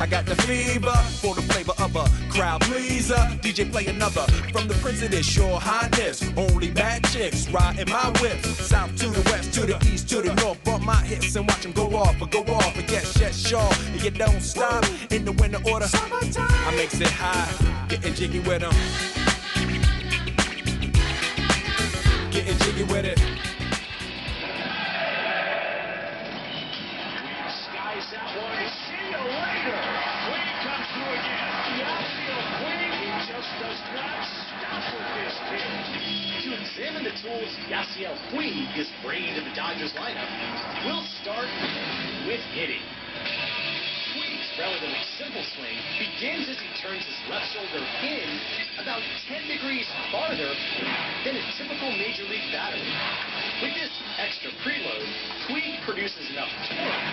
I got the fever for the flavor of a crowd pleaser. DJ play another from the Prince of this, your highness. Only bad chicks riding my whip. South to the west, to the east, to the north. Bump my hips and watch them go off. And yes, sure, you don't stop in the winter order. I makes it high, getting jiggy with them. Getting jiggy with it. Skies that one. See you later. Puig comes through again. Yasiel Puig, he just does not stop with this pitch. To examine the tools Yasiel Puig is bringing to the Dodgers lineup, we'll start with hitting. Puig's relatively simple swing begins as he turns his left shoulder in about 10 degrees farther than a typical major league batter. With this extra preload, Puig produces enough torque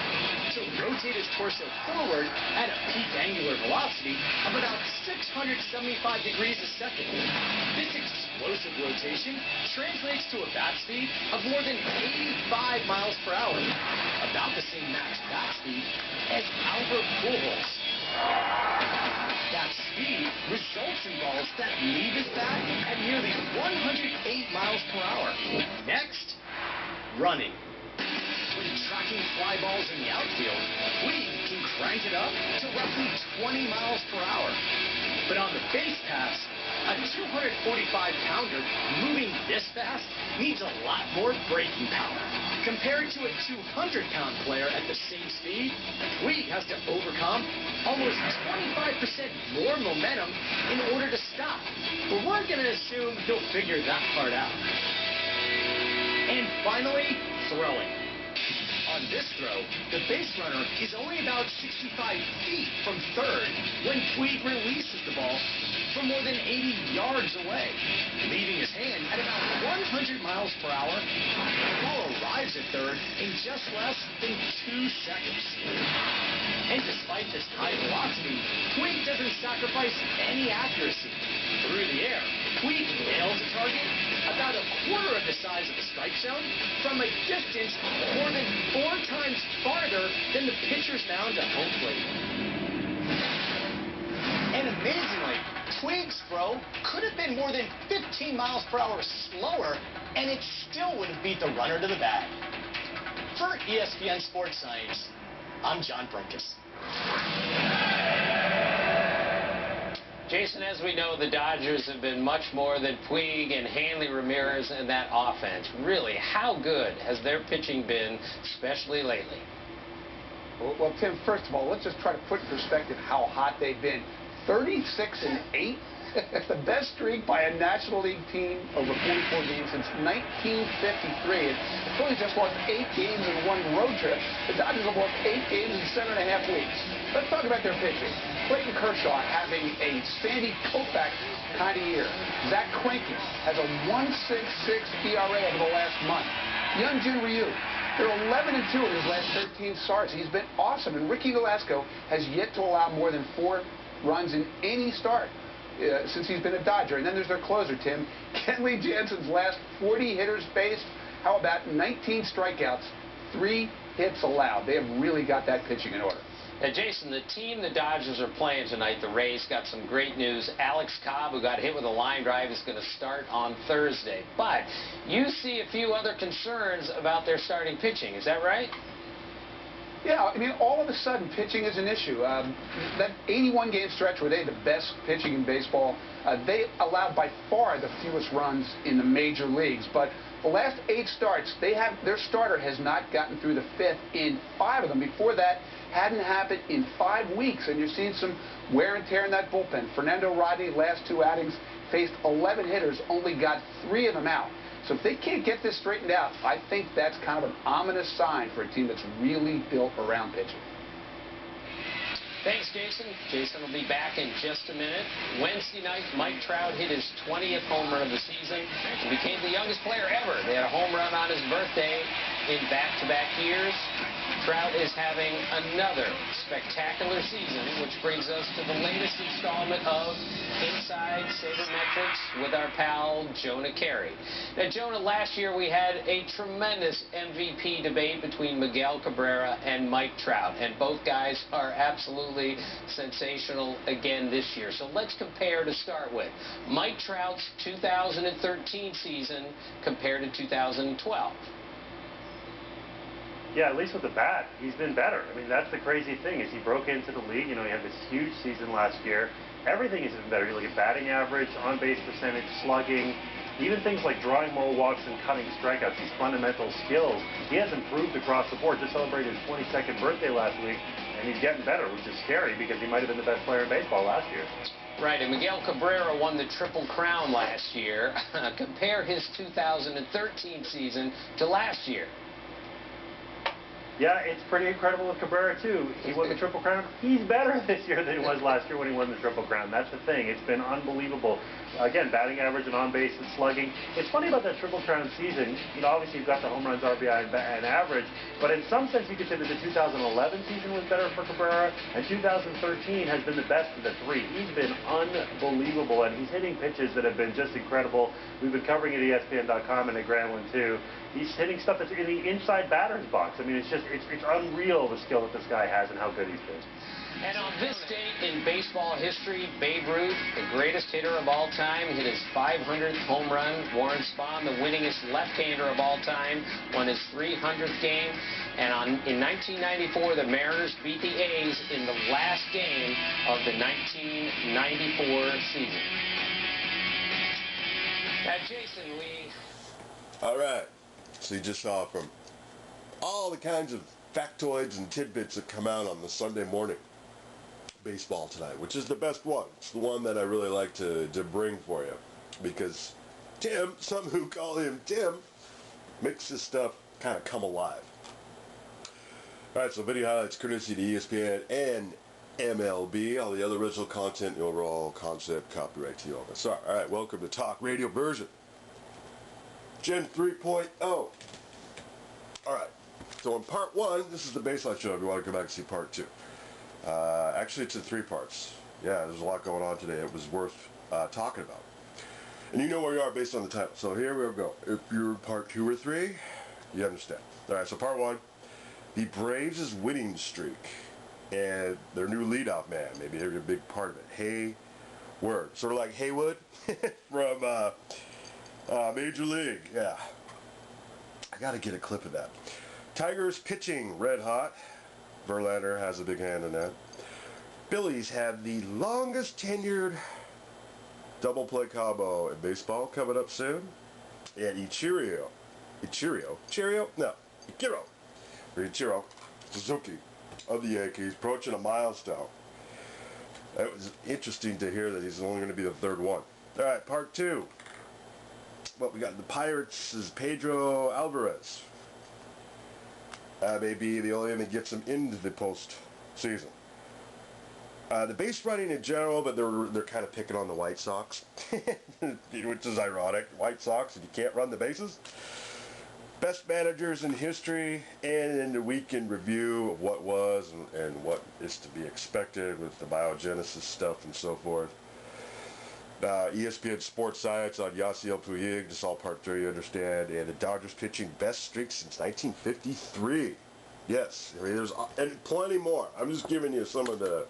to rotate his torso forward at a peak angular velocity of about 675 degrees a second. This explosive rotation translates to a bat speed of more than 85 miles per hour, about the same max bat speed as Albert Pujols. That speed results in balls that leave his bat at nearly 108 miles per hour. Next, running. When tracking fly balls in the outfield, Puig can crank it up to roughly 20 miles per hour. But on the base paths, a 245-pounder moving this fast needs a lot more braking power. Compared to a 200-pound player at the same speed, Puig has to overcome almost 25% more momentum in order to stop. But we're going to assume he'll figure that part out. And finally, throwing. On this throw, the base runner is only about 65 feet from third when Puig releases the ball from more than 80 yards away, leaving his hand at about 100 miles per hour. The ball arrives at third in just less than 2 seconds. And despite this high velocity, Puig doesn't sacrifice any accuracy. Through the air, Puig nails a target about a quarter of the size of the strike zone from a distance more than 4 times farther than the pitcher's mound at home plate. And amazingly, Puig's throw could have been more than 15 miles per hour slower, and it still would have beat the runner to the bag. For ESPN Sport Science, I'm John Brinkus. Jason, as we know, the Dodgers have been much more than Puig and Hanley Ramirez in that offense. Really, how good has their pitching been, especially lately? Well, Tim, first of all, let's just try to put in perspective how hot they've been. 36-8. It's the best streak by a National League team over 44 games since 1953. And the Phillies just lost 8 games in one road trip. The Dodgers have lost 8 games in 7.5 weeks. Let's talk about their pitching. Clayton Kershaw having a Sandy Koufax kind of year. Zach Greinke has a 1.66 ERA over the last month. Hyunjin Ryu, they're 11-2 in his last 13 starts. He's been awesome. And Ricky Nolasco has yet to allow more than 4 runs in any start since he's been a Dodger. And then there's their closer, Tim. Kenley Jansen's last 40 hitters faced. How about 19 strikeouts, 3 hits allowed? They have really got that pitching in order. Now, Jason, the team the Dodgers are playing tonight, the Rays, got some great news. Alex Cobb, who got hit with a line drive, is going to start on Thursday. But you see a few other concerns about their starting pitching. Is that right? Yeah, I mean, all of a sudden, pitching is an issue. That 81-game stretch where they had the best pitching in baseball, they allowed by far the fewest runs in the major leagues. But the last 8 starts, their starter has not gotten through the 5th in 5 of them. Before that, hadn't happened in 5 weeks, and you're seeing some wear and tear in that bullpen. Fernando Rodney, last 2 outings, faced 11 hitters, only got 3 of them out. So if they can't get this straightened out, I think that's kind of an ominous sign for a team that's really built around pitching. Thanks, Jason. Jason will be back in just a minute. Wednesday night, Mike Trout hit his 20th home run of the season and became the youngest player ever. They had a home run on his birthday in back-to-back years. Trout is having another spectacular season, which brings us to the latest installment of Inside Sabermetrics with our pal Jonah Carey. Now, Jonah, last year we had a tremendous MVP debate between Miguel Cabrera and Mike Trout, and both guys are absolutely sensational again this year. So let's compare to start with. Mike Trout's 2013 season compared to 2012. Yeah, at least with the bat, he's been better. I mean, that's the crazy thing is he broke into the league. You know, he had this huge season last year. Everything has been better. You look at batting average, on-base percentage, slugging, even things like drawing more walks and cutting strikeouts, these fundamental skills. He has improved across the board. Just celebrated his 22nd birthday last week, and he's getting better, which is scary because he might have been the best player in baseball last year. Right, and Miguel Cabrera won the Triple Crown last year. Compare his 2013 season to last year. Yeah, it's pretty incredible with Cabrera, too. He won the Triple Crown. He's better this year than he was last year when he won the Triple Crown. That's the thing. It's been unbelievable. Again, batting average and on-base and slugging. It's funny about that Triple Crown season. You know, obviously you've got the home runs, RBI, and average, but in some sense you could say that the 2011 season was better for Cabrera, and 2013 has been the best of the three. He's been unbelievable, and he's hitting pitches that have been just incredible. We've been covering it at ESPN.com and at Grambling, too. He's hitting stuff that's in the inside batter's box. I mean, it's unreal the skill that this guy has and how good he's been. And on this date in baseball history, Babe Ruth, the greatest hitter of all time, hit his 500th home run. Warren Spahn, the winningest left-hander of all time, won his 300th game. And in 1994, the Mariners beat the A's in the last game of the 1994 season. Now, Jason, All right. So you just saw from all the kinds of factoids and tidbits that come out on the Sunday morning baseball tonight, which is the best one. It's the one that I really like to bring for you because Tim, some who call him Tim, makes this stuff kind of come alive. All right, so video highlights courtesy to ESPN and MLB. All the other original content, the overall concept, copyright to OMSR. All right, welcome to Talk Radio version Gen 3.0. All right. So in part one, this is the baseline show if you want to come back and see part two. Actually, it's in three parts. Yeah, there's a lot going on today. It was worth talking about. And you know where you are based on the title. So here we go. If you're part two or three, you understand. All right, so part one, the Braves' winning streak and their new leadoff man. Maybe they're a big part of it. Hayward. Sort of like Haywood from Major League. Yeah. I got to get a clip of that. Tigers pitching red hot. Verlander has a big hand in that. Phillies have the longest tenured double play combo in baseball coming up soon. And Ichiro Suzuki of the Yankees approaching a milestone. It was interesting to hear that he's only going to be the third one. All right, part two. Well, we got the Pirates' Pedro Alvarez. Maybe the only thing that gets them into the postseason. The base running in general, but they're kind of picking on the White Sox, which is ironic. White Sox, and you can't run the bases. Best managers in history, and in the weekend review of what was and what is to be expected with the biogenesis stuff and so forth. ESPN Sport Science on Yasiel Puig, this all part 3, you understand, and the Dodgers pitching best streak since 1953. Yes, I mean, there's and plenty more. I'm just giving you some of the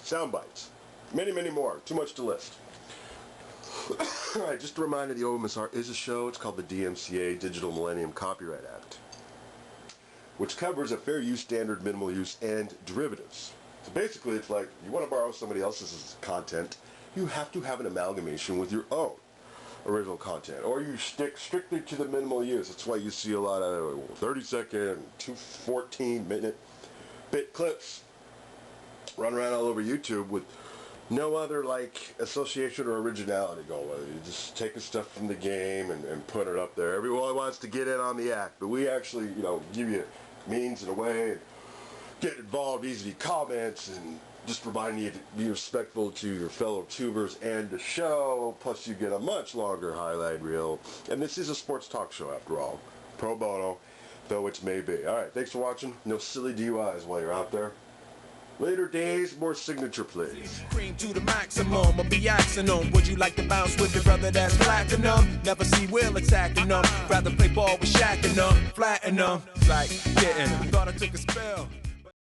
sound bites. Many, many more. Too much to list. All right, just a reminder, the OMSR is a show. It's called the DMCA, Digital Millennium Copyright Act, which covers a fair use standard, minimal use, and derivatives. So basically, it's like you want to borrow somebody else's content, you have to have an amalgamation with your own original content, or you stick strictly to the minimal use. That's why you see a lot of 30-second, 214-minute bit clips run around all over YouTube with no other like association or originality going with it. You're just taking stuff from the game and put it up there. Everyone wants to get in on the act, but we actually, give you means and a way and get involved, easy comments, and just reminding you to be respectful to your fellow tubers and the show, plus you get a much longer highlight reel. And this is a sports talk show after all. Pro bono. though it's maybe. All right, thanks for watching. No silly DUIs while you're out there. Later days, more signature plays. Cream to the maximum, I'll be axing them. Would you like to bounce with your brother that's platinum? Never see Will attacking them. Rather play ball with Shaq and them, flatten them. Like getting, thought I took a spell.